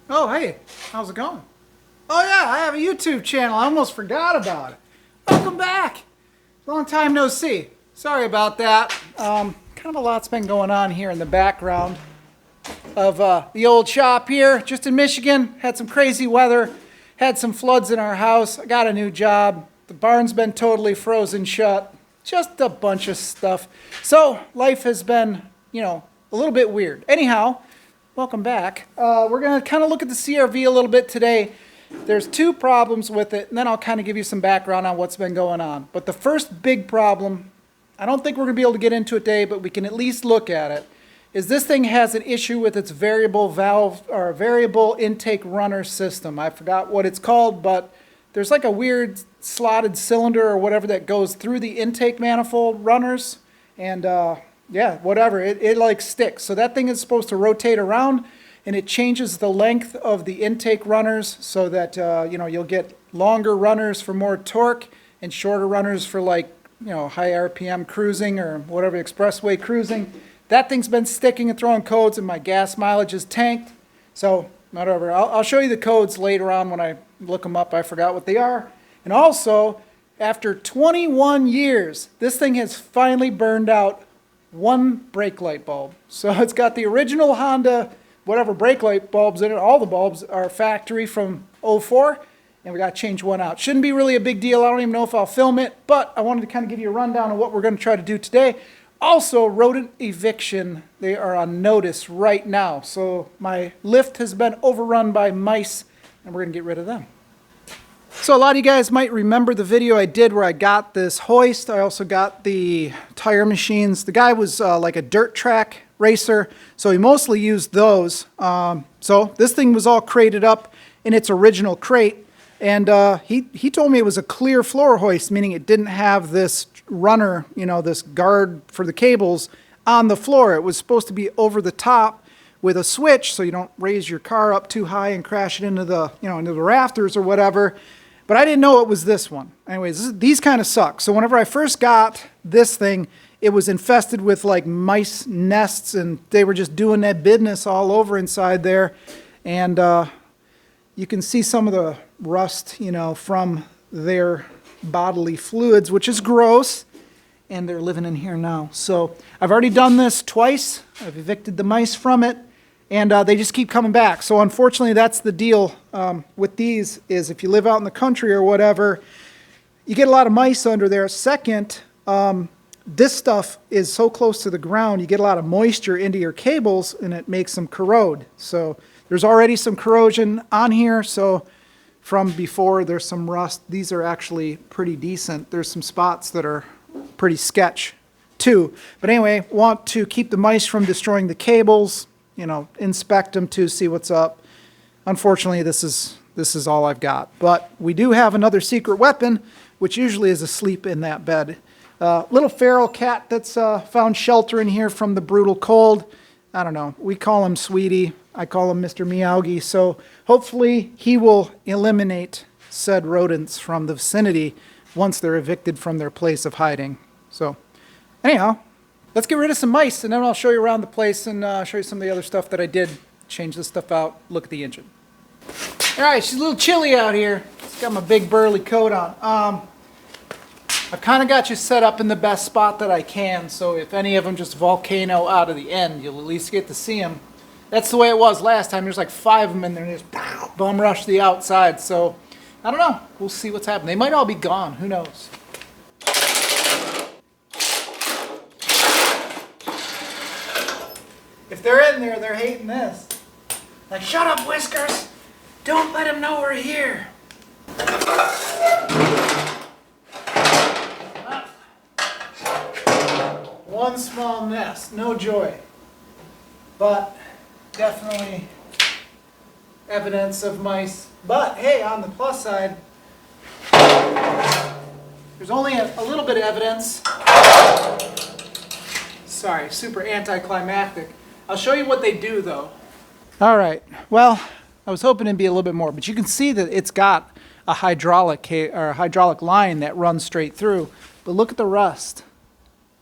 Oh, hey, how's it going? Oh, yeah, I have a YouTube channel. I almost forgot about it. Welcome back. Long time no see. Sorry about that. Kind of a lot's been going on here in the background of the old shop here, just in Michigan. Had some crazy weather, had some floods in our house. I got a new job. The barn's been totally frozen shut. Just a bunch of stuff. So life has been, a little bit weird. Anyhow, welcome back. We're going to kind of look at the CRV a little bit today. There's two problems with it, and then I'll kind of give you some background on what's been going on. But the first big problem, I don't think we're going to be able to get into it today, but we can at least look at it, is this thing has an issue with its variable valve or variable intake runner system. I forgot what it's called, but there's like a weird slotted cylinder or whatever that goes through the intake manifold runners, and yeah, whatever, it like sticks. So that thing is supposed to rotate around, and it changes the length of the intake runners so that you'll get longer runners for more torque and shorter runners for high RPM cruising or whatever, expressway cruising. That thing's been sticking and throwing codes, and my gas mileage is tanked. So whatever, I'll show you the codes later on when I look them up. I forgot what they are. And also, after 21 years, this thing has finally burned out one brake light bulb. So it's got the original Honda whatever brake light bulbs in it. All the bulbs are factory from '04, and we got to change one out. Shouldn't be really a big deal. I don't even know if I'll film it, but I wanted to kind of give you a rundown of what we're going to try to do today. Also, rodent eviction. They are on notice right now. So my lift has been overrun by mice, and we're going to get rid of them. So a lot of you guys might remember the video I did where I got this hoist. I also got the tire machines. The guy was like a dirt track racer, so he mostly used those. So this thing was all crated up in its original crate, and he told me it was a clear floor hoist, meaning it didn't have this runner, this guard for the cables on the floor. It was supposed to be over the top with a switch so you don't raise your car up too high and crash it into the into the rafters or whatever. But I didn't know it was this one. Anyways, these kind of suck. So whenever I first got this thing, it was infested with like mice nests, and they were just doing that business all over inside there. And you can see some of the rust, from their bodily fluids, which is gross. And they're living in here now. So I've already done this twice. I've evicted the mice from it, and they just keep coming back. So unfortunately, that's the deal with these, is if you live out in the country or whatever, you get a lot of mice under there. Second, this stuff is so close to the ground, you get a lot of moisture into your cables, and it makes them corrode. So there's already some corrosion on here. So from before, there's some rust. These are actually pretty decent. There's some spots that are pretty sketch too. But anyway, want to keep the mice from destroying the cables, inspect them to see what's up. Unfortunately, this is all I've got. But we do have another secret weapon, which usually is asleep in that bed. Little feral cat that's found shelter in here from the brutal cold. I don't know. We call him Sweetie. I call him Mr. Meowgie. So hopefully he will eliminate said rodents from the vicinity once they're evicted from their place of hiding. So anyhow, let's get rid of some mice, and then I'll show you around the place and show you some of the other stuff that I did. Change this stuff out. Look at the engine. All right, she's a little chilly out here. It's got my big burly coat on. I've kind of got you set up in the best spot that I can, so if any of them just volcano out of the end, you'll at least get to see them. That's the way it was last time. There's like 5 of them in there, and they just bum rush the outside. So I don't know. We'll see what's happening. They might all be gone. Who knows? If they're in there, they're hating this. Like, shut up, Whiskers. Don't let them know we're here. One small nest, no joy. But definitely evidence of mice. But hey, on the plus side, there's only a little bit of evidence. Sorry, super anticlimactic. I'll show you what they do though. All right, well, I was hoping it'd be a little bit more, but you can see that it's got a hydraulic line that runs straight through. But look at the rust.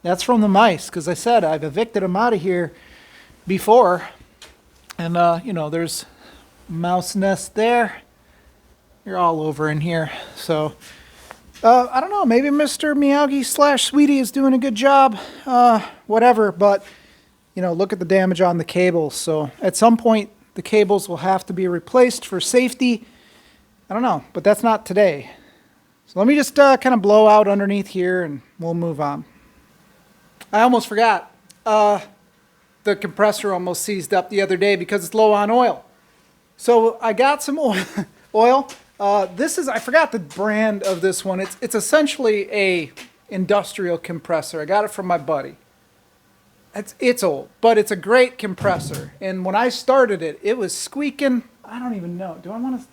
That's from the mice, because I said I've evicted them out of here before, and there's mouse nest there. You're all over in here. So, I don't know. Maybe Mr. Miyagi / Sweetie is doing a good job. Whatever. But, you know, look at the damage on the cables. So, at some point, the cables will have to be replaced for safety. I don't know. But that's not today. So, let me just kind of blow out underneath here and we'll move on. I almost forgot. The compressor almost seized up the other day because it's low on oil. So I got some oil. This is, I forgot the brand of this one. It's essentially a industrial compressor. I got it from my buddy. It's old, but it's a great compressor. And when I started it, it was squeaking. I don't even know. Do I want to?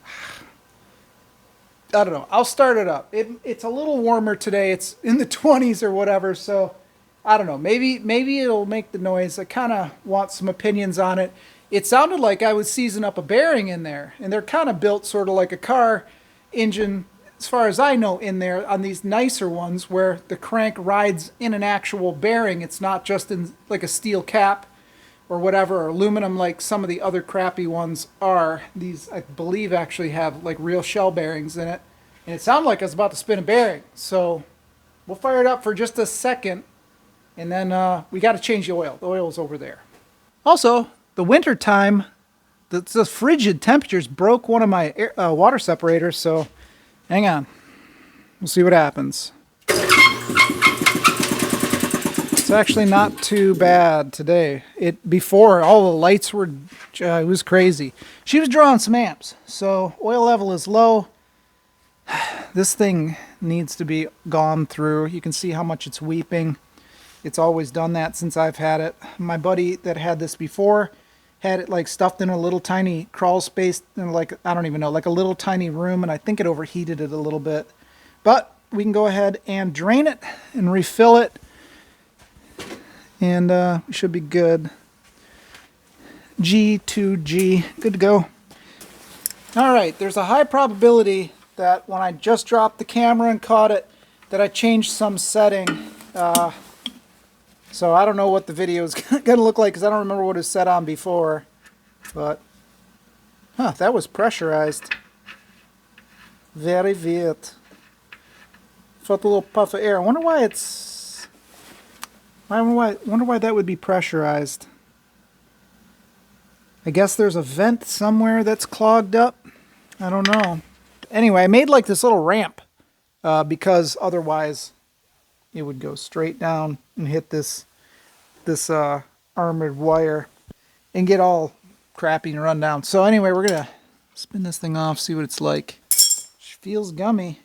I don't know. I'll start it up. It's a little warmer today. It's in the 20s or whatever. So I don't know. Maybe it'll make the noise. I kind of want some opinions on it. It sounded like I was seizing up a bearing in there, and they're kind of built sort of like a car engine, as far as I know, in there on these nicer ones where the crank rides in an actual bearing. It's not just in like a steel cap or whatever, or aluminum like some of the other crappy ones are. These, I believe, actually have like real shell bearings in it, and it sounded like I was about to spin a bearing. So we'll fire it up for just a second. And then we got to change the oil. The oil's over there. Also, the winter time, the frigid temperatures broke one of my water separators. So, hang on. We'll see what happens. It's actually not too bad today. Before all the lights were, it was crazy. She was drawing some amps, so oil level is low. This thing needs to be gone through. You can see how much it's weeping. It's always done that since I've had it. My buddy that had this before had it like stuffed in a little tiny crawl space, and like, I don't even know, like a little tiny room, and I think it overheated it a little bit. But we can go ahead and drain it and refill it, and we should be good. G2G, good to go. All right, there's a high probability that when I just dropped the camera and caught it, that I changed some setting. So I don't know what the video is going to look like because I don't remember what it was set on before. But, that was pressurized. Very weird. Felt a little puff of air. I wonder why it's... I wonder why that would be pressurized. I guess there's a vent somewhere that's clogged up. I don't know. Anyway, I made like this little ramp because otherwise it would go straight down and hit this armored wire and get all crappy and run down. So anyway, we're gonna spin this thing off, see what it's like. She feels gummy.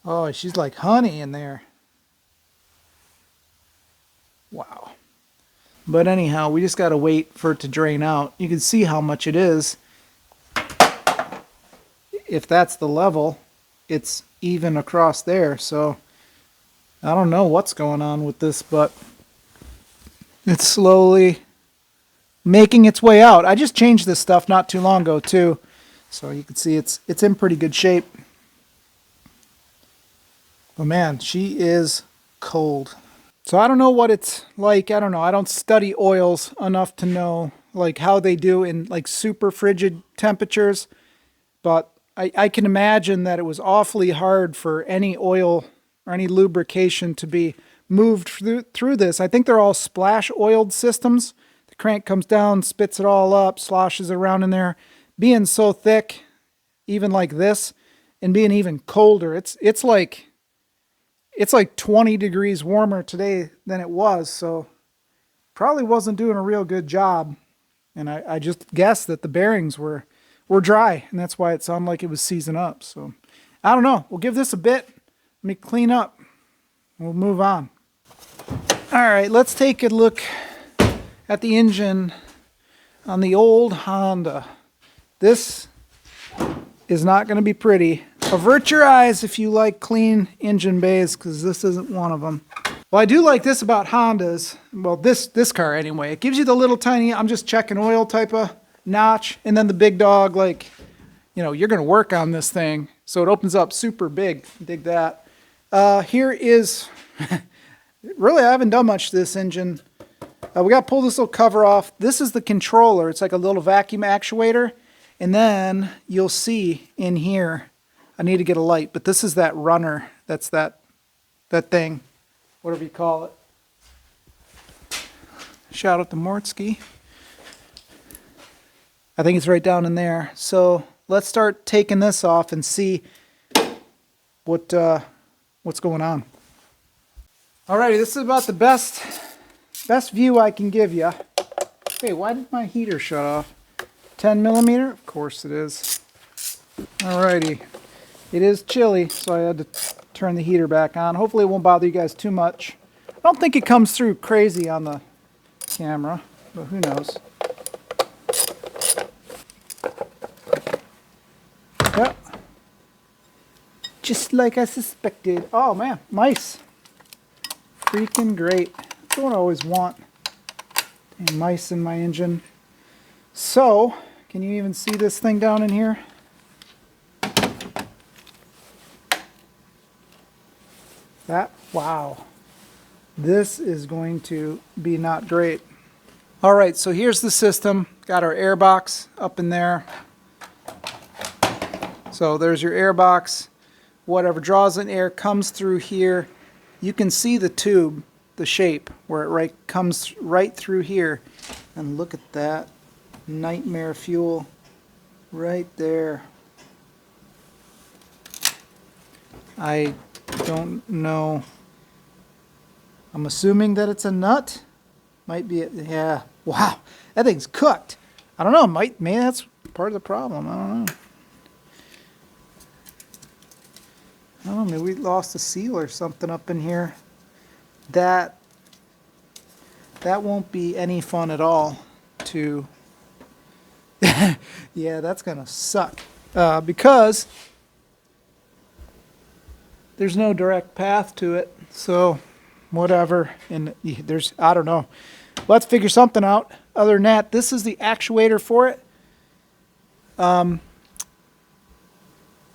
Oh, she's like honey in there. Wow. But anyhow, we just gotta wait for it to drain out. You can see how much it is. If that's the level, it's even across there. So I don't know what's going on with this, but it's slowly making its way out. I just changed this stuff not too long ago too, so you can see it's in pretty good shape. But man, she is cold. So I don't know what it's like. I don't know. I don't study oils enough to know like how they do in like super frigid temperatures, but I can imagine that it was awfully hard for any oil or any lubrication to be moved through this. I think they're all splash oiled systems. The crank comes down, spits it all up, sloshes it around in there. Being so thick, even like this, and being even colder, it's like 20 degrees warmer today than it was, so probably wasn't doing a real good job. And I just guessed that the bearings were dry, and that's why it sounded like it was seizing up. So I don't know. We'll give this a bit. Let me clean up. We'll move on. All right, let's take a look at the engine on the old Honda. This is not going to be pretty. Avert your eyes if you like clean engine bays, because this isn't one of them. Well, I do like this about Hondas. Well, this car anyway. It gives you the little tiny, I'm just checking oil type of notch, and then the big dog, like, you know, you're going to work on this thing. So it opens up super big. Dig that. Here is Really, I haven't done much to this engine. We got to pull this little cover off. This is the controller. It's like a little vacuum actuator. And then you'll see in here, I need to get a light, but this is that runner. That's that thing, whatever you call it. Shout out to Mortsky. I think it's right down in there. So let's start taking this off and see what's going on. Alrighty, this is about the best view I can give you. Hey, why did my heater shut off? 10 millimeter? Of course it is. Alrighty. It is chilly, so I had to turn the heater back on. Hopefully it won't bother you guys too much. I don't think it comes through crazy on the camera, but who knows. Yep. Just like I suspected. Oh man, mice. Freaking great. That's what I always want. And mice in my engine. So, can you even see this thing down in here? Wow. This is going to be not great. Alright, so here's the system. Got our air box up in there. So there's your air box. Whatever draws in air comes through here. You can see the tube, the shape, where it comes right through here. And look at that nightmare fuel right there. I don't know. I'm assuming that it's a nut. Might be, yeah. Wow, that thing's cooked. I don't know, maybe that's part of the problem. I don't know. I don't know, maybe we lost a seal or something up in here. That won't be any fun at all to... Yeah, that's gonna suck. Because there's no direct path to it, so whatever. And there's, I don't know. Let's figure something out. Other than that, this is the actuator for it.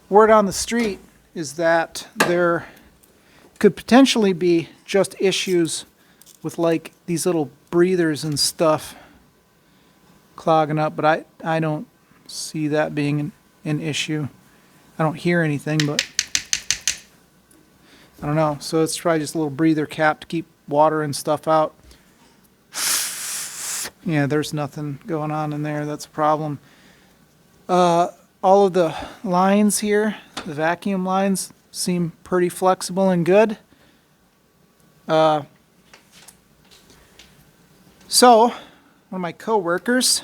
Word on the street is that there could potentially be just issues with like these little breathers and stuff clogging up, but I don't see that being an issue. I don't hear anything, but I don't know. So it's probably just a little breather cap to keep water and stuff out. Yeah, there's nothing going on in there. That's a problem. All of the lines here, the vacuum lines, seem pretty flexible and good. So, one of my co-workers,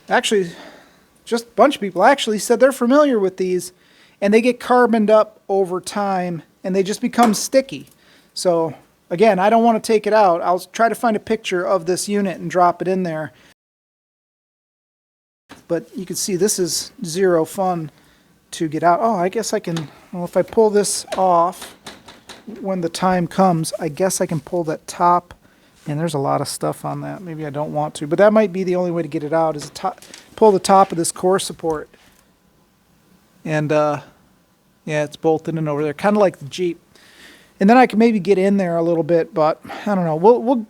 actually, just a bunch of people actually said they're familiar with these, and they get carboned up over time, and they just become sticky. So, again, I don't want to take it out. I'll try to find a picture of this unit and drop it in there. But you can see this is zero fun to get out. Oh, I guess I can, well, if I pull this off when the time comes, I guess I can pull that top. And there's a lot of stuff on that. Maybe I don't want to, but that might be the only way to get it out, is to pull the top of this core support. And yeah, it's bolted in over there, kind of like the Jeep. And then I can maybe get in there a little bit, but I don't know. We'll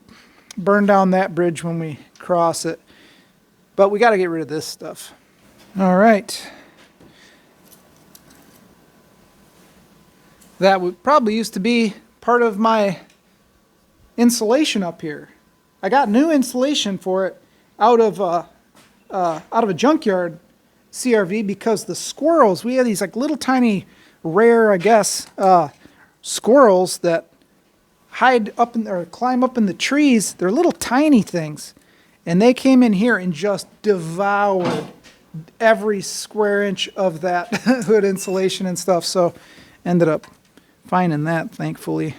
burn down that bridge when we cross it. But we got to get rid of this stuff. All right. That would probably used to be part of my insulation up here. I got new insulation for it out of a junkyard CRV because the squirrels, we had these like little tiny rare, I guess, squirrels that hide up in or climb up in the trees. They're little tiny things. And they came in here and just devoured every square inch of that hood insulation and stuff. So ended up finding that, thankfully,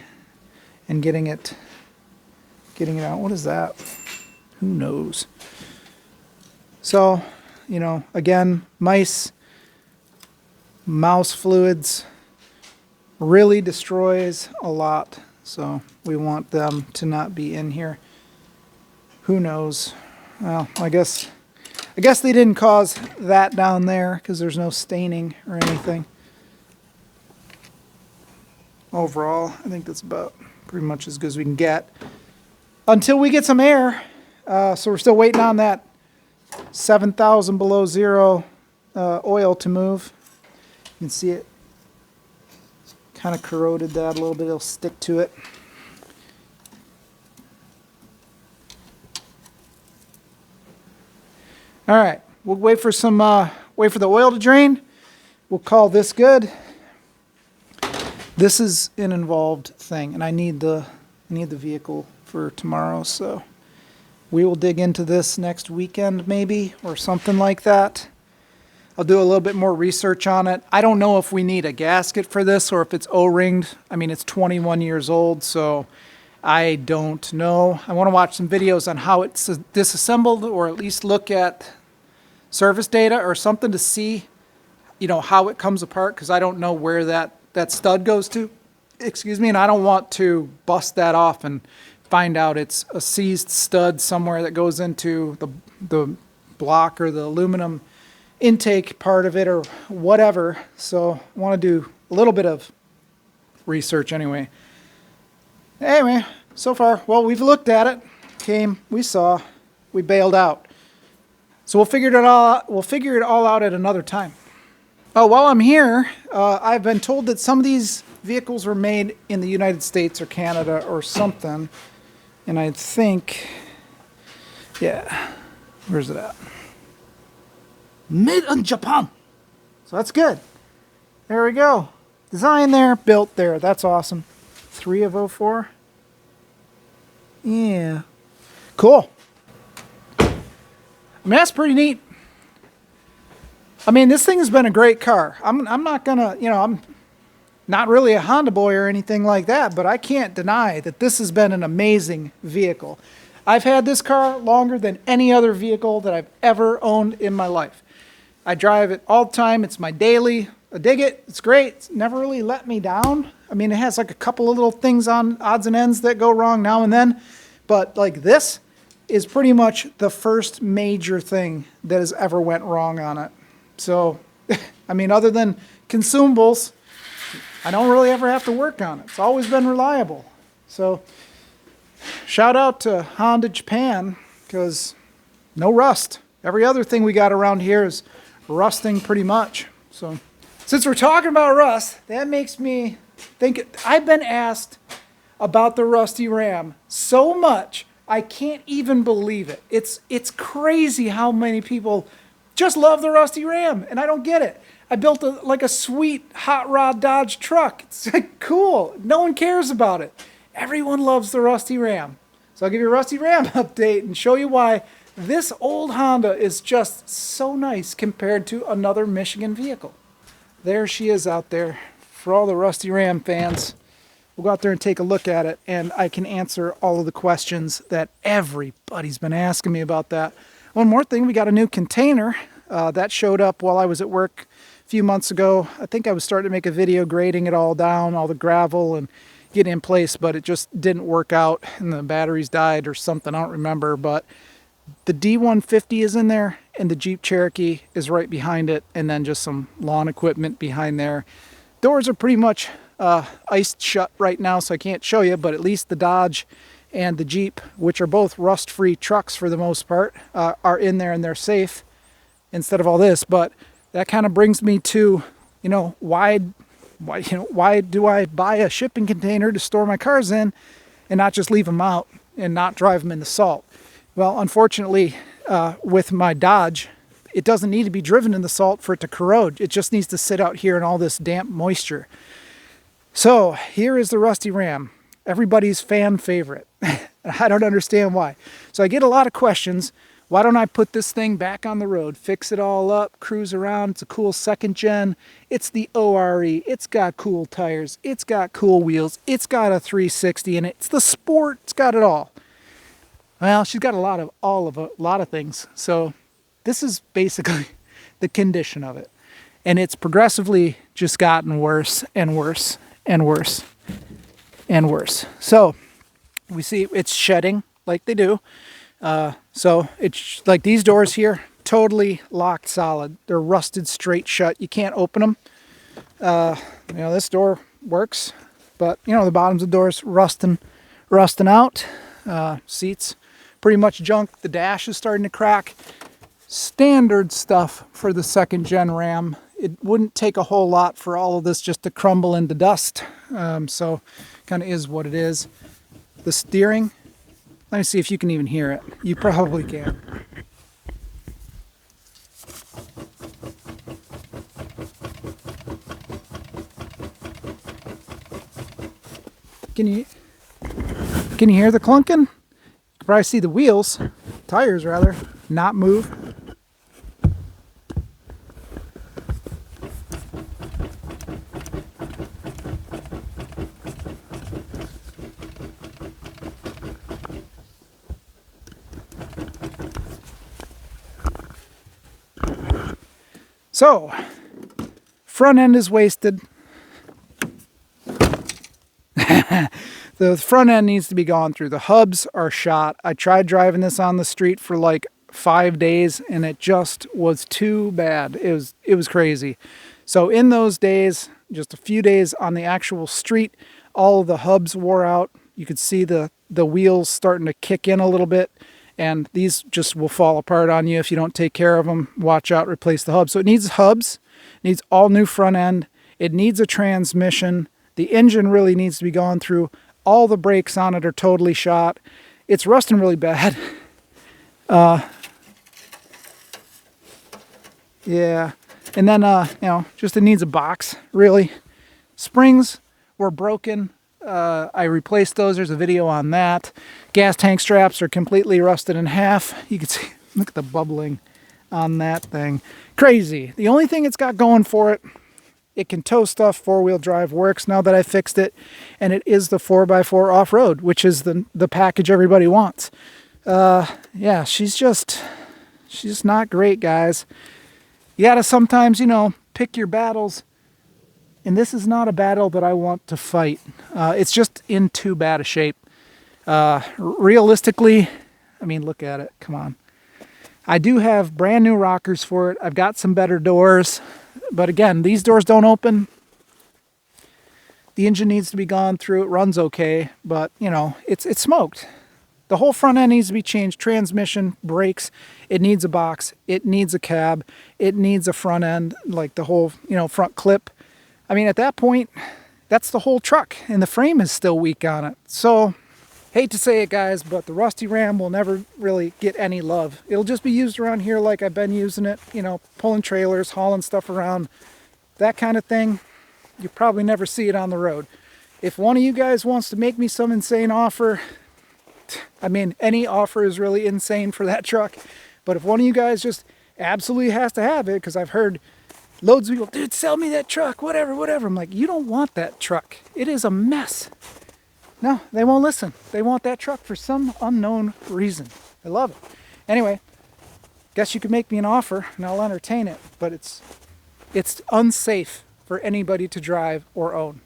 and getting it out. What is that? Who knows? So, you know, again, mouse fluids really destroys a lot. So we want them to not be in here. Who knows? Well, I guess they didn't cause that down there because there's no staining or anything. Overall, I think that's about pretty much as good as we can get until we get some air. So we're still waiting on that 7,000 below zero oil to move. You can see it kind of corroded that a little bit. It'll stick to it. All right, we'll wait for the oil to drain. We'll call this good. This is an involved thing, and I need the vehicle for tomorrow, so we will dig into this next weekend maybe, or something like that. I'll do a little bit more research on it. I don't know if we need a gasket for this or if it's O-ringed. I mean, it's 21 years old, so I don't know. I want to watch some videos on how it's disassembled, or at least look at service data or something to see, you know, how it comes apart, because I don't know where that stud goes to. Excuse me, and I don't want to bust that off and find out it's a seized stud somewhere that goes into the block or the aluminum intake part of it or whatever. So I want to do a little bit of research anyway. Anyway, so far, well, we've looked at it, we saw, we bailed out. So we'll figure it all out at another time. Oh, while I'm here, I've been told that some of these vehicles were made in the United States or Canada or something. And I think, yeah, where's it at? Made in Japan. So that's good. There we go. Design there, built there. That's awesome. 3 of 04. Yeah. Cool. I mean, that's pretty neat. I mean, this thing has been a great car. I'm not gonna, you know, I'm not really a Honda boy or anything like that, but I can't deny that this has been an amazing vehicle. I've had this car longer than any other vehicle that I've ever owned in my life. I drive it all the time. It's my daily. I dig it. It's great. It's never really let me down. I mean, it has like a couple of little things on odds and ends that go wrong now and then, but like this is pretty much the first major thing that has ever went wrong on it. So, I mean, other than consumables, I don't really ever have to work on it. It's always been reliable. So, shout out to Honda Japan, because no rust. Every other thing we got around here is rusting pretty much. So, since we're talking about rust, that makes me think, I've been asked about the Rusty Ram so much, I can't even believe it. It's crazy how many people just love the Rusty Ram, and I don't get it. I built a sweet hot rod Dodge truck. It's like cool. No one cares about it. Everyone loves the Rusty Ram. So I'll give you a Rusty Ram update and show you why this old Honda is just so nice compared to another Michigan vehicle. There she is out there for all the Rusty Ram fans. We'll go out there and take a look at it, and I can answer all of the questions that everybody's been asking me about that. One more thing, we got a new container that showed up while I was at work a few months ago. I think I was starting to make a video grading it all down, all the gravel, and get it in place, but it just didn't work out, and the batteries died or something, I don't remember. But the D150 is in there, and the Jeep Cherokee is right behind it, and then just some lawn equipment behind there. Doors are pretty much iced shut right now, so I can't show you, but at least the Dodge and the Jeep, which are both rust-free trucks for the most part, are in there and they're safe instead of all this. But that kind of brings me to, you know, why do I buy a shipping container to store my cars in and not just leave them out and not drive them in the salt? Well, unfortunately, with my Dodge, it doesn't need to be driven in the salt for it to corrode. It just needs to sit out here in all this damp moisture. So here is the Rusty Ram, everybody's fan favorite. I don't understand why. So I get a lot of questions. Why don't I put this thing back on the road, fix it all up, cruise around? It's a cool second gen. It's the ORE. It's got cool tires. It's got cool wheels. It's got a 360 in it. It's the Sport. It's got it all. Well, she's got a lot of things. So this is basically the condition of it. And it's progressively just gotten worse and worse and worse and worse. So we see it's shedding like they do. So it's like these doors here, totally locked solid. They're rusted straight shut. You can't open them. You know, this door works, but you know, the bottoms of the doors rusting out. Seats pretty much junk. The dash is starting to crack. Standard stuff for the 2nd gen Ram. It wouldn't take a whole lot for all of this just to crumble into dust. So kind of is what it is. The steering, let me see if you can even hear it. You probably can. Can you hear the clunking? You can probably see the wheels, tires rather, not move. So, front end is wasted. The front end needs to be gone through. The hubs are shot. I tried driving this on the street for like 5 days and it just was too bad. It was crazy. So in those days, just a few days on the actual street, all of the hubs wore out. You could see the wheels starting to kick in a little bit, and these just will fall apart on you if you don't take care of them. Watch out, replace the hubs. So it needs hubs, it needs all new front end, it needs a transmission. The engine really needs to be gone through. All the brakes on it are totally shot. It's rusting really bad. Yeah. And then, you know, just it needs a box, really. Springs were broken. I replaced those. There's a video on that. Gas tank straps are completely rusted in half. You can see, look at the bubbling on that thing. Crazy. The only thing it's got going for it, it can tow stuff. 4-wheel drive works now that I fixed it. And it is the 4x4 off-road, which is the package everybody wants. Yeah, she's just not great, guys. You gotta sometimes, you know, pick your battles. And this is not a battle that I want to fight. It's just in too bad a shape. Realistically, I mean, look at it. Come on. I do have brand new rockers for it. I've got some better doors. But again, these doors don't open. The engine needs to be gone through. It runs okay, but you know, it's smoked. The whole front end needs to be changed. Transmission, brakes. It needs a box. It needs a cab. It needs a front end, like the whole, you know, front clip. I mean, at that point, that's the whole truck, and the frame is still weak on it. So, hate to say it, guys, but the Rusty Ram will never really get any love. It'll just be used around here like I've been using it, you know, pulling trailers, hauling stuff around, that kind of thing. You probably never see it on the road. If one of you guys wants to make me some insane offer, I mean, any offer is really insane for that truck. But if one of you guys just absolutely has to have it, because I've heard loads of people, dude, sell me that truck, whatever, whatever. I'm like, you don't want that truck. It is a mess. No, they won't listen. They want that truck for some unknown reason. I love it. Anyway, guess you could make me an offer and I'll entertain it. But it's unsafe for anybody to drive or own.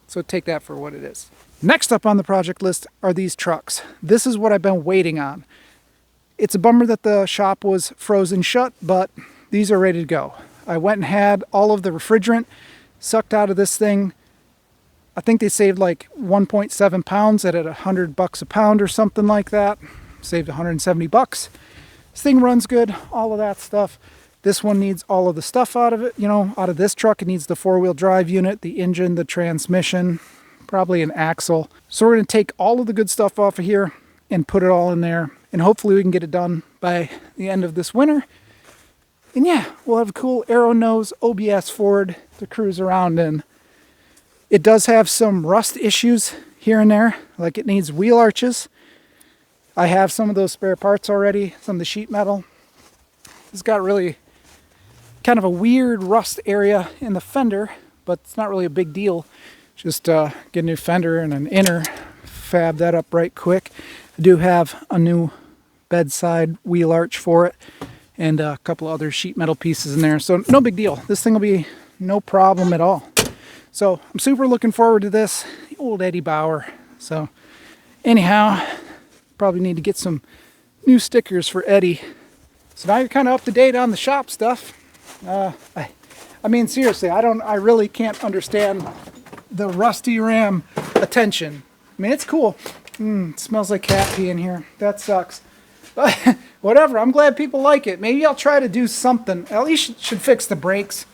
So take that for what it is. Next up on the project list are these trucks. This is what I've been waiting on. It's a bummer that the shop was frozen shut, but these are ready to go. I went and had all of the refrigerant sucked out of this thing. I think they saved like 1.7 pounds at $100 a pound or something like that. Saved 170 bucks. This thing runs good, all of that stuff. This one needs all of the stuff out of it, you know, out of this truck. It needs the 4-wheel drive unit, the engine, the transmission, probably an axle. So we're going to take all of the good stuff off of here and put it all in there. And hopefully we can get it done by the end of this winter. And yeah, we'll have a cool arrow nose OBS Ford to cruise around in. It does have some rust issues here and there, like it needs wheel arches. I have some of those spare parts already, some of the sheet metal. It's got really kind of a weird rust area in the fender, but it's not really a big deal. Just get a new fender and an inner, fab that up right quick. I do have a new bedside wheel arch for it and a couple other sheet metal pieces in there. So no big deal. This thing will be no problem at all. So I'm super looking forward to this. The old Eddie Bauer. So anyhow, probably need to get some new stickers for Eddie. So now you're kind of up to date on the shop stuff. I mean, seriously, I really can't understand the rusty ram attention. I mean, it's cool. It smells like cat pee in here. That sucks. But whatever, I'm glad people like it. Maybe I'll try to do something. At least should fix the brakes.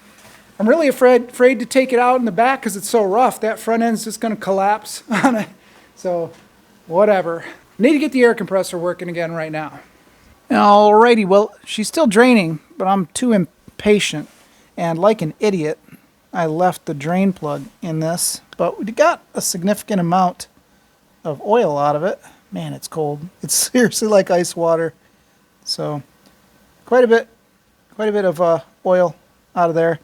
I'm really afraid to take it out in the back because it's so rough. That front end's just going to collapse on it. So, whatever. Need to get the air compressor working again right now. Alrighty, well, she's still draining, but I'm too impatient. And like an idiot, I left the drain plug in this. But we got a significant amount of oil out of it. Man, it's cold. It's seriously like ice water. So, quite a bit of oil out of there.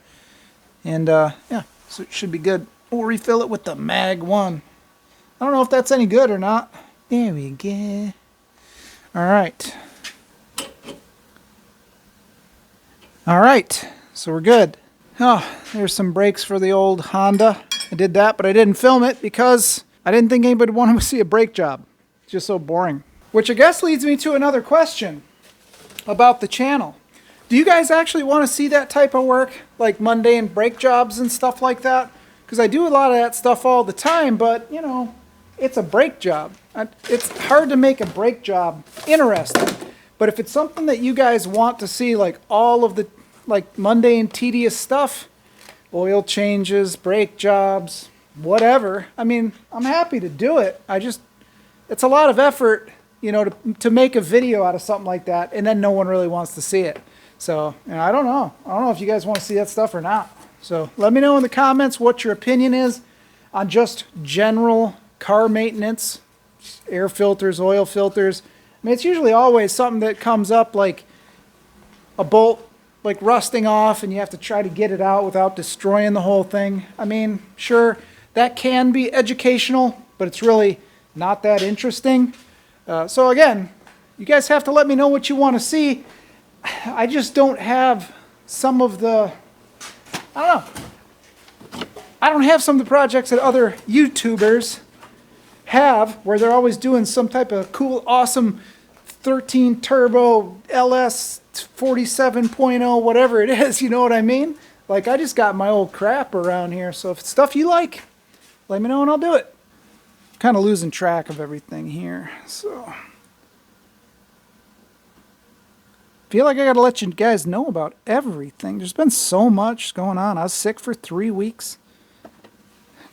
And yeah, so it should be good. We'll refill it with the Mag 1. I don't know if that's any good or not. There we go. Alright. Alright, so we're good. Oh, there's some brakes for the old Honda. I did that, but I didn't film it because I didn't think anybody would want to see a brake job. It's just so boring. Which I guess leads me to another question about the channel. Do you guys actually want to see that type of work? Like mundane brake jobs and stuff like that? Because I do a lot of that stuff all the time, but, you know, it's a brake job. It's hard to make a brake job interesting. But if it's something that you guys want to see, like all of the like mundane, tedious stuff, oil changes, brake jobs, whatever, I mean, I'm happy to do it. It's a lot of effort, you know, to make a video out of something like that, and then no one really wants to see it. So, you know, I don't know. I don't know if you guys want to see that stuff or not. So let me know in the comments what your opinion is on just general car maintenance, air filters, oil filters. I mean, it's usually always something that comes up like a bolt like rusting off and you have to try to get it out without destroying the whole thing. I mean, sure, that can be educational, but it's really not that interesting. So again, you guys have to let me know what you want to see. I just don't have some of the, I don't know. I don't have some of the projects that other YouTubers have where they're always doing some type of cool, awesome 13 turbo LS 47.0, whatever it is, you know what I mean? Like, I just got my old crap around here, so if it's stuff you like, let me know and I'll do it. I'm kind of losing track of everything here, so feel like I gotta let you guys know about everything. There's been so much going on. I was sick for 3 weeks.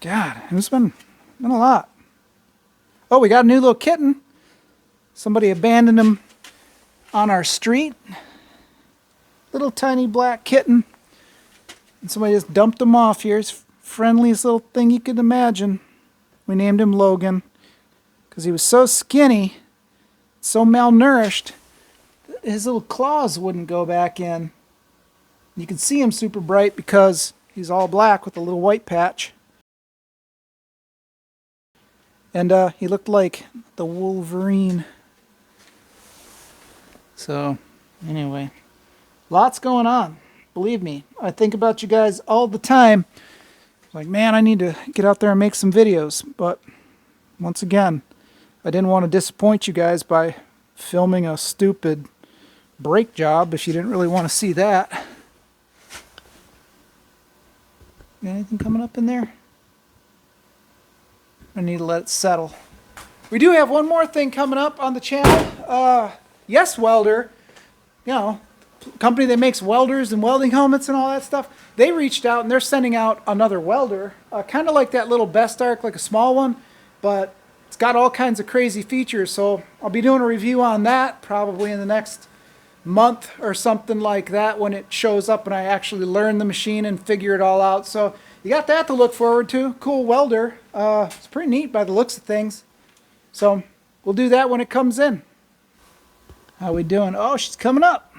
God, it's been a lot. Oh, we got a new little kitten. Somebody abandoned him on our street. Little tiny black kitten. And somebody just dumped him off here. It's the friendliest little thing you could imagine. We named him Logan because he was so skinny, so malnourished, his little claws wouldn't go back in. You can see him super bright because he's all black with a little white patch. And he looked like the Wolverine. So, anyway, lots going on. Believe me, I think about you guys all the time. Like, man, I need to get out there and make some videos. But, once again, I didn't want to disappoint you guys by filming a stupid brake job if you didn't really want to see that. Got anything coming up in there? I need to let it settle. We do have one more thing coming up on the channel. Yes Welder, you know, company that makes welders and welding helmets and all that stuff. They reached out and they're sending out another welder, kind of like that little Best Arc, like a small one, but it's got all kinds of crazy features. So I'll be doing a review on that probably in the next month or something like that when it shows up and I actually learn the machine and figure it all out. So you got that to look forward to. Cool welder. It's pretty neat by the looks of things. So we'll do that when it comes in. How we doing? Oh, she's coming up.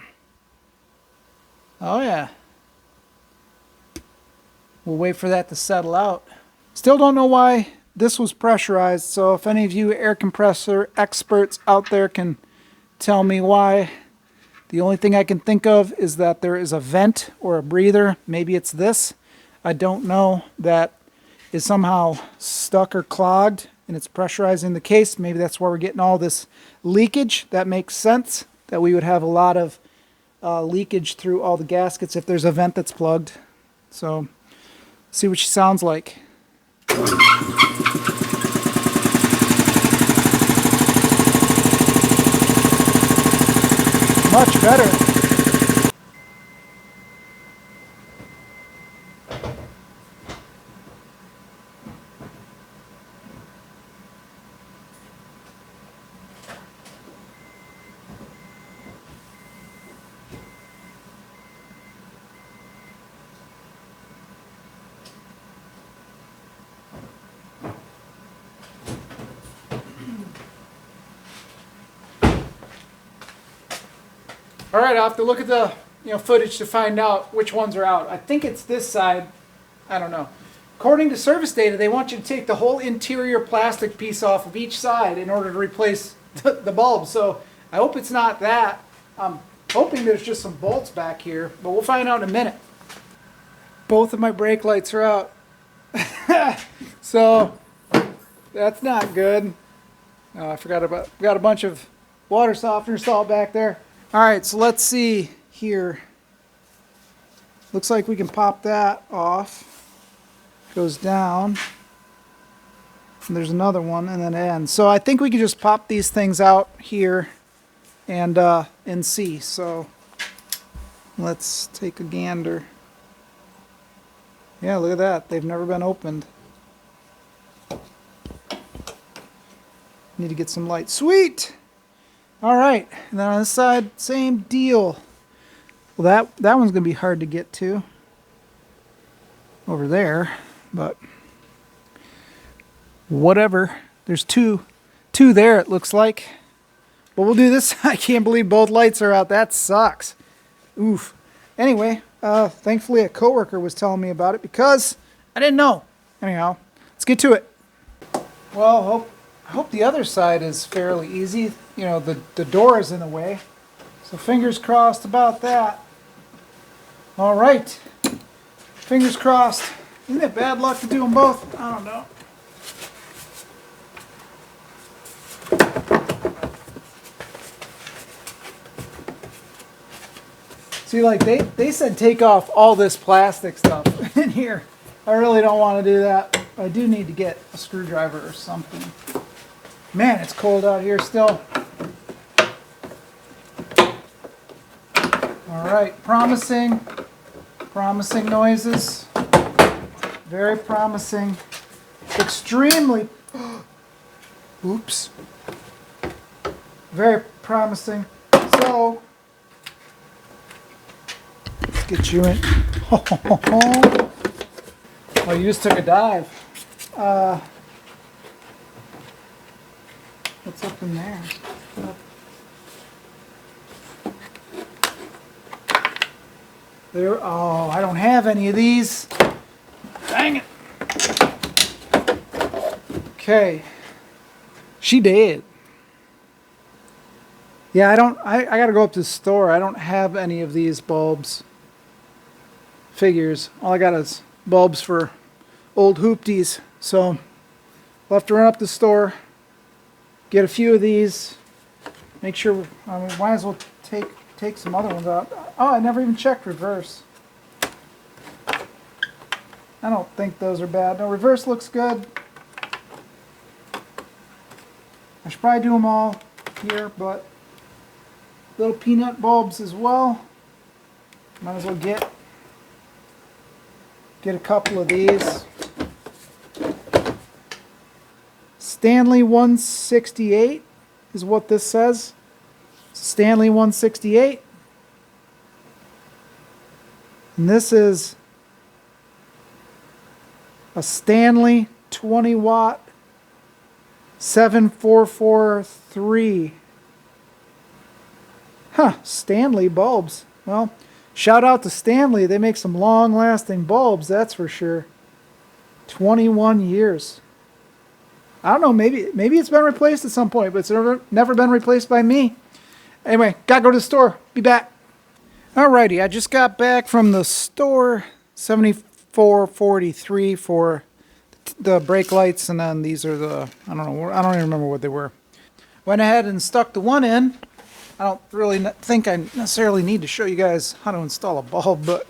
Oh yeah. We'll wait for that to settle out. Still don't know why this was pressurized. So if any of you air compressor experts out there can tell me why. The only thing I can think of is that there is a vent or a breather. Maybe it's this. I don't know. That is somehow stuck or clogged and it's pressurizing the case. Maybe that's why we're getting all this leakage. That makes sense that we would have a lot of leakage through all the gaskets if there's a vent that's plugged. So see what she sounds like. Much better. All right, I'll have to look at the footage to find out which ones are out. I think it's this side. I don't know. According to service data, they want you to take the whole interior plastic piece off of each side in order to replace the bulb. So I hope it's not that. I'm hoping there's just some bolts back here, but we'll find out in a minute. Both of my brake lights are out. So that's not good. Oh, I forgot about, got a bunch of water softener salt back there. All right, so let's see here. Looks like we can pop that off. Goes down. And there's another one, and then it ends. So I think we can just pop these things out here and see. So let's take a gander. Yeah, look at that. They've never been opened. Need to get some light. Sweet! All right, and then on this side, same deal. Well, that one's going to be hard to get to over there, but whatever. There's two there, it looks like. But we'll do this. I can't believe both lights are out. That sucks. Oof. Anyway, thankfully a coworker was telling me about it because I didn't know. Anyhow, let's get to it. Well, I hope the other side is fairly easy. You know, the door is in the way. So fingers crossed about that. All right. Fingers crossed. Isn't it bad luck to do them both? I don't know. See, like they said take off all this plastic stuff in here. I really don't want to do that. I do need to get a screwdriver or something. Man, it's cold out here still. All right, promising noises. Very promising. Extremely, oops. Very promising. So, let's get you in. Oh, you just took a dive. What's up in there? Oh, I don't have any of these. Dang it. Okay. She did. Yeah, I gotta go up to the store. I don't have any of these bulbs. Figures. All I got is bulbs for old hoopties. So we'll have to run up the store, get a few of these, make sure, we might as well take some other ones out. Oh, I never even checked reverse. I don't think those are bad. No, reverse looks good. I should probably do them all here, but little peanut bulbs as well. Might as well get a couple of these. Stanley 168 is what this says. Stanley 168. And this is a Stanley 20 watt 7443. Huh, Stanley bulbs. Well, shout out to Stanley. They make some long-lasting bulbs, that's for sure. 21 years. I don't know, maybe it's been replaced at some point, but it's never been replaced by me. Anyway, gotta go to the store. Be back. Alrighty, I just got back from the store. 7443 for the brake lights, and then these are the, I don't know, I don't even remember what they were. Went ahead and stuck the one in. I don't really think I necessarily need to show you guys how to install a bulb, but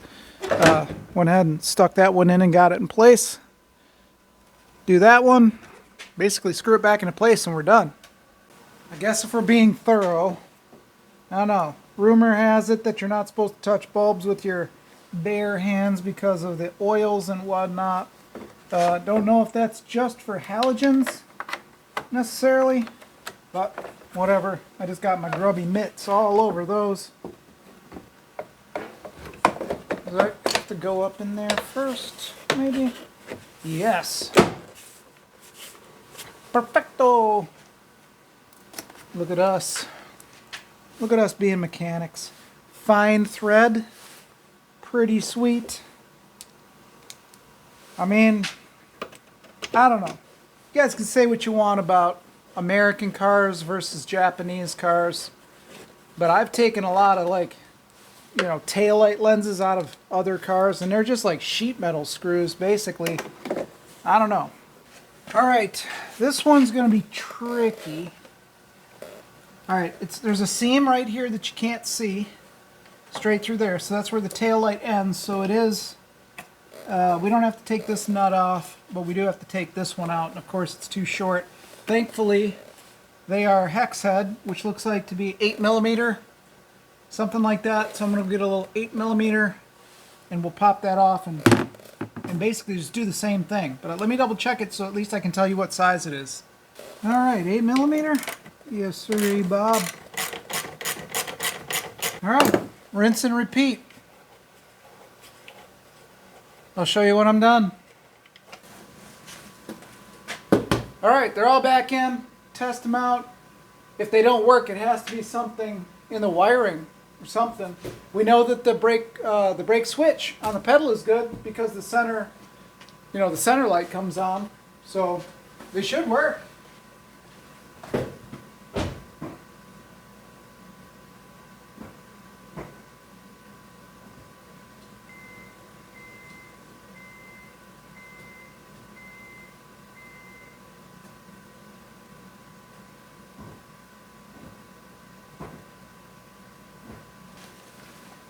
went ahead and stuck that one in and got it in place. Do that one, basically screw it back into place and we're done. I guess if we're being thorough, I don't know. Rumor has it that you're not supposed to touch bulbs with your bare hands because of the oils and whatnot. Don't know if that's just for halogens necessarily, but whatever. I just got my grubby mitts all over those. Does that have to go up in there first, maybe? Yes. Perfecto. Look at us. Look at us being mechanics. Fine thread. Pretty sweet. I mean, I don't know. You guys can say what you want about American cars versus Japanese cars, but I've taken a lot of, like, you know, taillight lenses out of other cars, and they're just like sheet metal screws, basically. I don't know. All right, this one's going to be tricky. All right, there's a seam right here that you can't see, straight through there, so that's where the taillight ends. So it is, we don't have to take this nut off, but we do have to take this one out, and of course it's too short. Thankfully, they are hex head, which looks like to be 8mm, something like that. So I'm going to get a little 8mm, and we'll pop that off and basically just do the same thing. But let me double check it so at least I can tell you what size it is. All right, 8mm. Yes, sir, Bob. All right, rinse and repeat. I'll show you when I'm done. All right, they're all back in. Test them out. If they don't work, it has to be something in the wiring or something. We know that the brake switch on the pedal is good because the center, you know, the center light comes on, so they should work.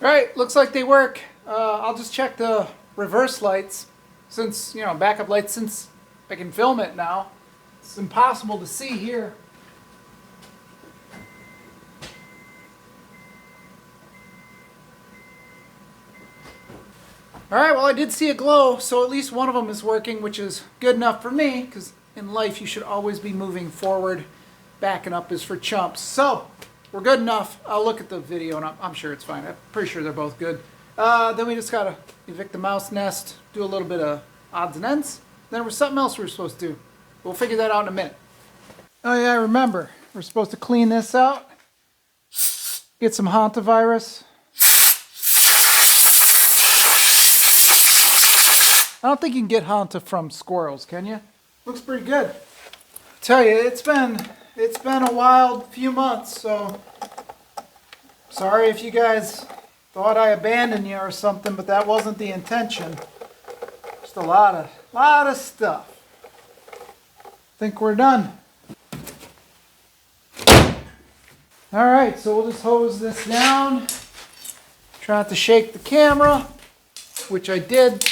Alright, looks like they work. I'll just check the reverse lights, since, you know, backup lights, since I can film it now. It's impossible to see here. Alright, well I did see a glow, so at least one of them is working, which is good enough for me, because in life you should always be moving forward. Backing up is for chumps. So, we're good enough. I'll look at the video and I'm sure it's fine. I'm pretty sure they're both good. Then we just gotta evict the mouse nest, do a little bit of odds and ends. Then there was something else we were supposed to do. We'll figure that out in a minute. Oh yeah, I remember. We're supposed to clean this out. Get some hantavirus. I don't think you can get hanta from squirrels, can you? Looks pretty good. Tell you, it's been a wild few months, so sorry if you guys thought I abandoned you or something, but that wasn't the intention. Just a lot of stuff. Think we're done. All right, so we'll just hose this down. Try not to shake the camera, which I did.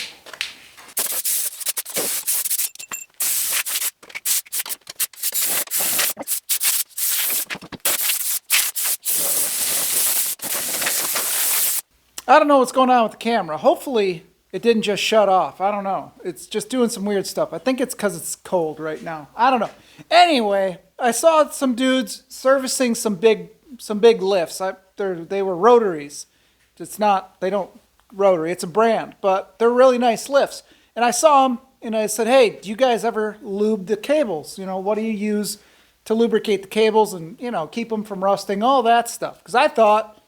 I don't know what's going on with the camera. Hopefully it didn't just shut off. I don't know. It's just doing some weird stuff. I think it's because it's cold right now. I don't know. Anyway, I saw some dudes servicing some big lifts. They were rotaries. They don't rotary. It's a brand, but they're really nice lifts. And I saw them and I said, hey, do you guys ever lube the cables? You know, what do you use to lubricate the cables and, you know, keep them from rusting, all that stuff? Because I thought,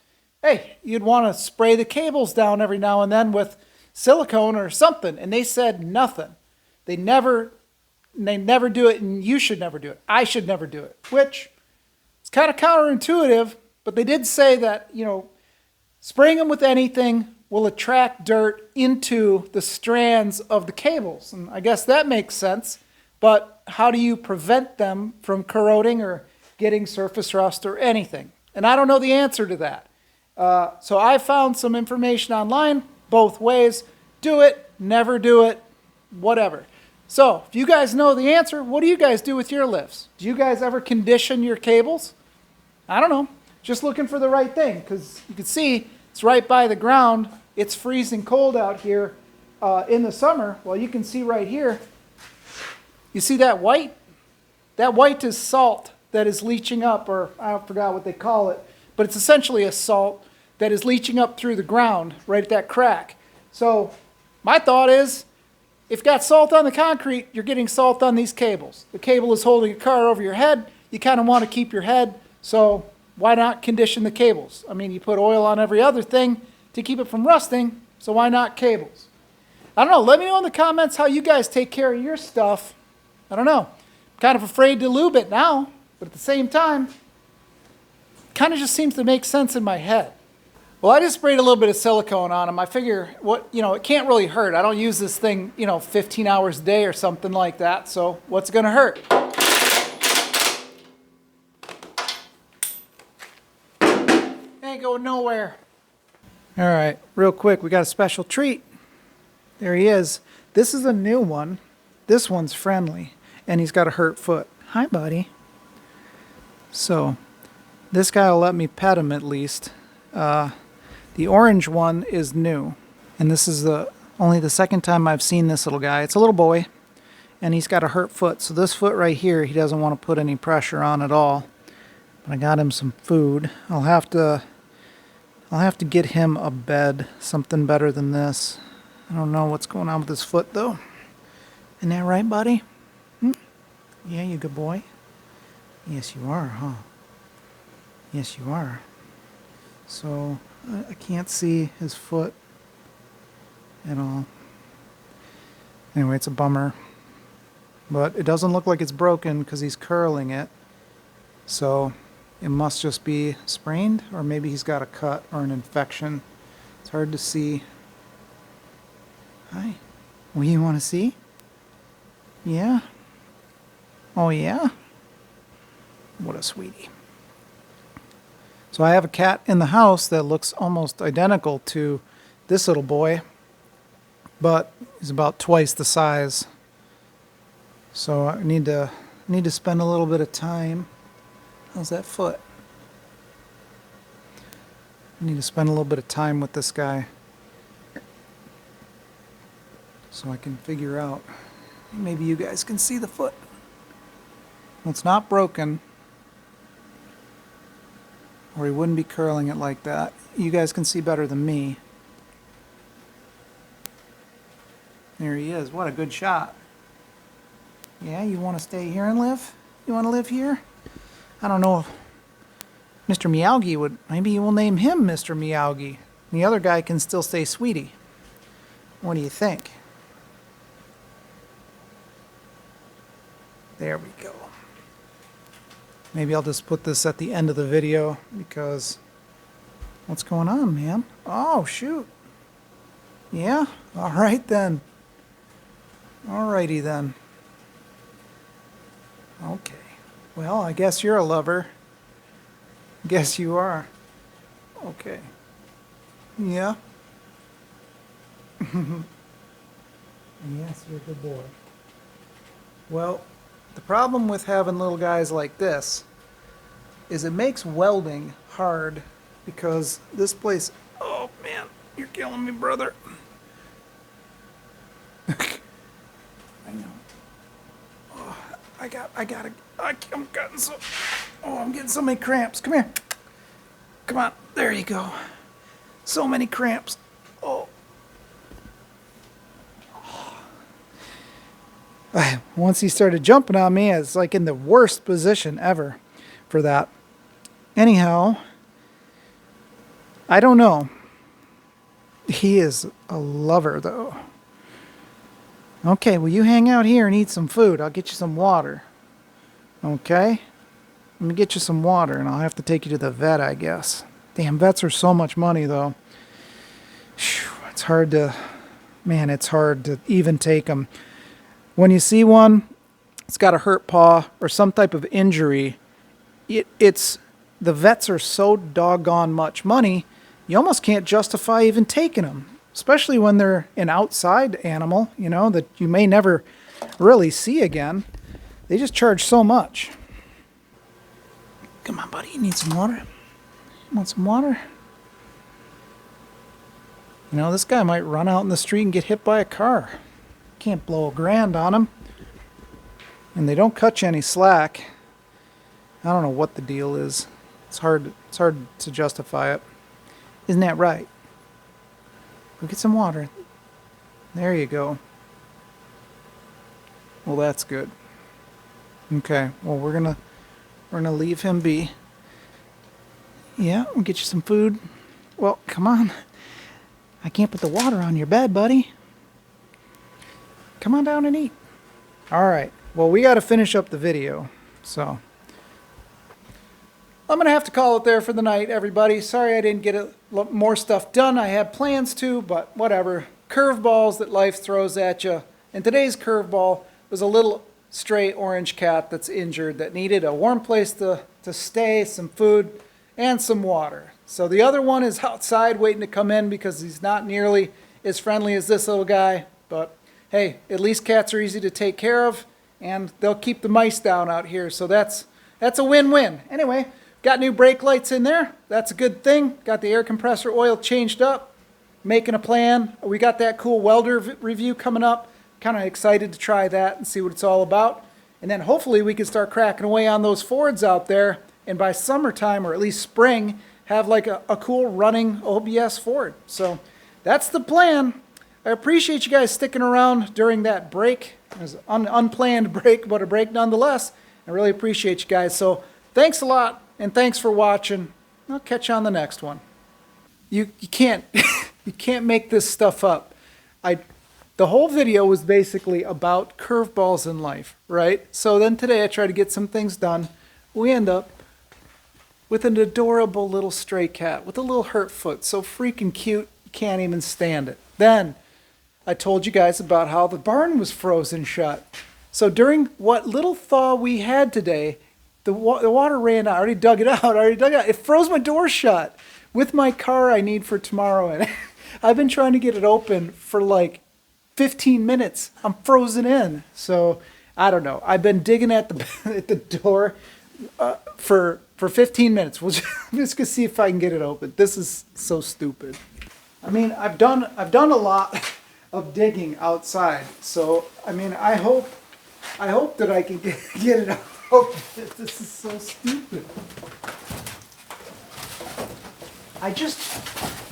hey, you'd want to spray the cables down every now and then with silicone or something. And they said nothing. They never do it, and you should never do it. I should never do it, which is kind of counterintuitive, but they did say that, you know, spraying them with anything will attract dirt into the strands of the cables. And I guess that makes sense, but how do you prevent them from corroding or getting surface rust or anything? And I don't know the answer to that. So I found some information online, both ways. Do it, never do it, whatever. So, if you guys know the answer, what do you guys do with your lifts? Do you guys ever condition your cables? I don't know. Just looking for the right thing, because you can see it's right by the ground. It's freezing cold out here in the summer. Well, you can see right here. You see that white? That white is salt that is leaching up, or I forgot what they call it, but it's essentially a salt that is leaching up through the ground right at that crack. So my thought is, if you've got salt on the concrete, you're getting salt on these cables. The cable is holding a car over your head. You kind of want to keep your head, so why not condition the cables? I mean, you put oil on every other thing to keep it from rusting, so why not cables? I don't know. Let me know in the comments how you guys take care of your stuff. I don't know. I'm kind of afraid to lube it now, but at the same time, it kind of just seems to make sense in my head. Well, I just sprayed a little bit of silicone on them. I figure, it can't really hurt. I don't use this thing, 15 hours a day or something like that. So what's going to hurt? Ain't going nowhere. All right, real quick, we got a special treat. There he is. This is a new one. This one's friendly, and he's got a hurt foot. Hi, buddy. So this guy will let me pet him at least. The orange one is new, and this is only the second time I've seen this little guy. It's a little boy, and he's got a hurt foot. So this foot right here, he doesn't want to put any pressure on at all. But I got him some food. I'll have to get him a bed, something better than this. I don't know what's going on with his foot though. Isn't that right, buddy? Yeah, you good boy. Yes, you are, huh? Yes, you are. So I can't see his foot at all. Anyway, it's a bummer. But it doesn't look like it's broken because he's curling it. So it must just be sprained, or maybe he's got a cut or an infection. It's hard to see. Hi. What do you want to see? Yeah? Oh, yeah? What a sweetie. So I have a cat in the house that looks almost identical to this little boy, but he's about twice the size. So I need to spend a little bit of time. How's that foot? I need to spend a little bit of time with this guy so I can figure out. Maybe you guys can see the foot. Well, it's not broken, or he wouldn't be curling it like that. You guys can see better than me. There he is. What a good shot. Yeah, you want to stay here and live? You want to live here? I don't know if Mr. Meowgie would. Maybe we'll name him Mr. Meowgie. The other guy can still stay Sweetie. What do you think? There we go. Maybe I'll just put this at the end of the video because what's going on, man? Oh, shoot. Yeah? All right then. All righty then. Okay. Well, I guess you're a lover. Guess you are. Okay. Yeah? Yes, you're a good boy. Well, the problem with having little guys like this is it makes welding hard because this place... Oh, man, you're killing me, brother. I know. Oh, I'm getting so many cramps. Come here. Come on. There you go. So many cramps. Oh. Once he started jumping on me, it's like in the worst position ever for that. Anyhow, I don't know. He is a lover, though. Okay, well, you hang out here and eat some food. I'll get you some water. Okay? Let me get you some water, and I'll have to take you to the vet, I guess. Damn, vets are so much money, though. It's hard to... Man, it's hard to even take them. When you see one, it's got a hurt paw or some type of injury, the vets are so doggone much money, you almost can't justify even taking them, especially when they're an outside animal, that you may never really see again. They just charge so much. Come on, buddy. You need some water? You want some water? You know, this guy might run out in the street and get hit by a car. Can't blow $1,000 on him. And they don't cut you any slack. I don't know what the deal is. It's hard to justify it. Isn't that right? Go get some water. There you go. Well, that's good. Okay. Well, we're gonna leave him be. Yeah, we'll get you some food. Well, come on. I can't put the water on your bed, buddy. Come on down and eat. All right. Well, we got to finish up the video, so I'm going to have to call it there for the night, everybody. Sorry I didn't get more stuff done. I had plans to, but whatever. Curveballs that life throws at you. And today's curveball was a little stray orange cat that's injured that needed a warm place to stay, some food, and some water. So the other one is outside waiting to come in because he's not nearly as friendly as this little guy. But hey, at least cats are easy to take care of, and they'll keep the mice down out here. So that's a win-win. Anyway, got new brake lights in there. That's a good thing. Got the air compressor oil changed up. Making a plan. We got that cool welder review coming up. Kind of excited to try that and see what it's all about. And then hopefully we can start cracking away on those Fords out there. And by summertime, or at least spring, have like a cool running OBS Ford. So that's the plan. I appreciate you guys sticking around during that break. It was an unplanned break, but a break nonetheless. I really appreciate you guys. So thanks a lot, and thanks for watching. I'll catch you on the next one. You can't you can't make this stuff up. The whole video was basically about curveballs in life, right? So then today I try to get some things done. We end up with an adorable little stray cat with a little hurt foot. So freaking cute, you can't even stand it. Then I told you guys about how the barn was frozen shut. So during what little thaw we had today, the water ran out. I already dug it out. It froze my door shut with my car I need for tomorrow. And I've been trying to get it open for like 15 minutes. I'm frozen in. So I don't know. I've been digging at the door for 15 minutes. We'll just gonna see if I can get it open. This is so stupid. I mean, I've done a lot of digging outside. So I mean, I hope that I can get it open. This is so stupid.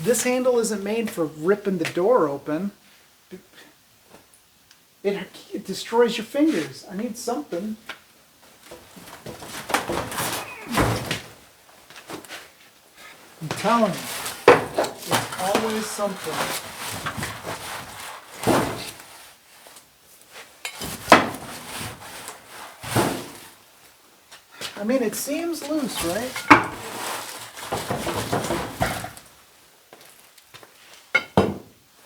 This handle isn't made for ripping the door open. It destroys your fingers. I need something. I'm telling you, there's always something. I mean, it seems loose, right?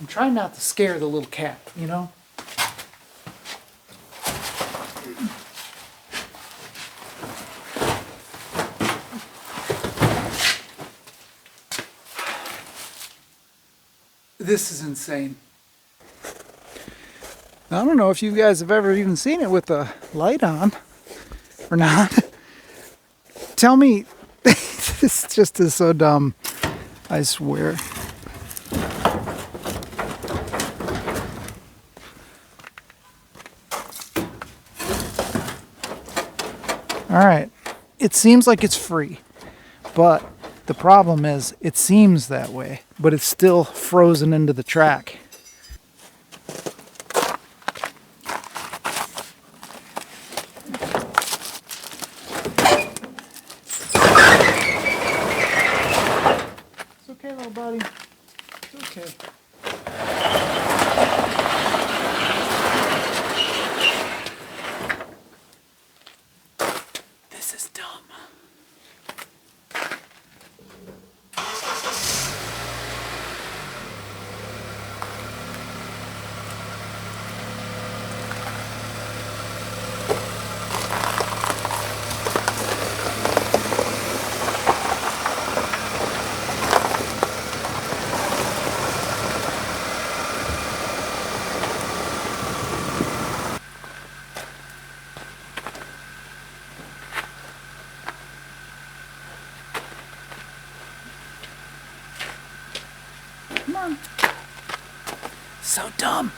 I'm trying not to scare the little cat, you know? This is insane. I don't know if you guys have ever even seen it with the light on or not. Tell me, this just is so dumb, I swear. All right, it seems like it's free, but the problem is it seems that way, but it's still frozen into the track. It's okay, little buddy. It's okay. This is dumb. Come on. So dumb.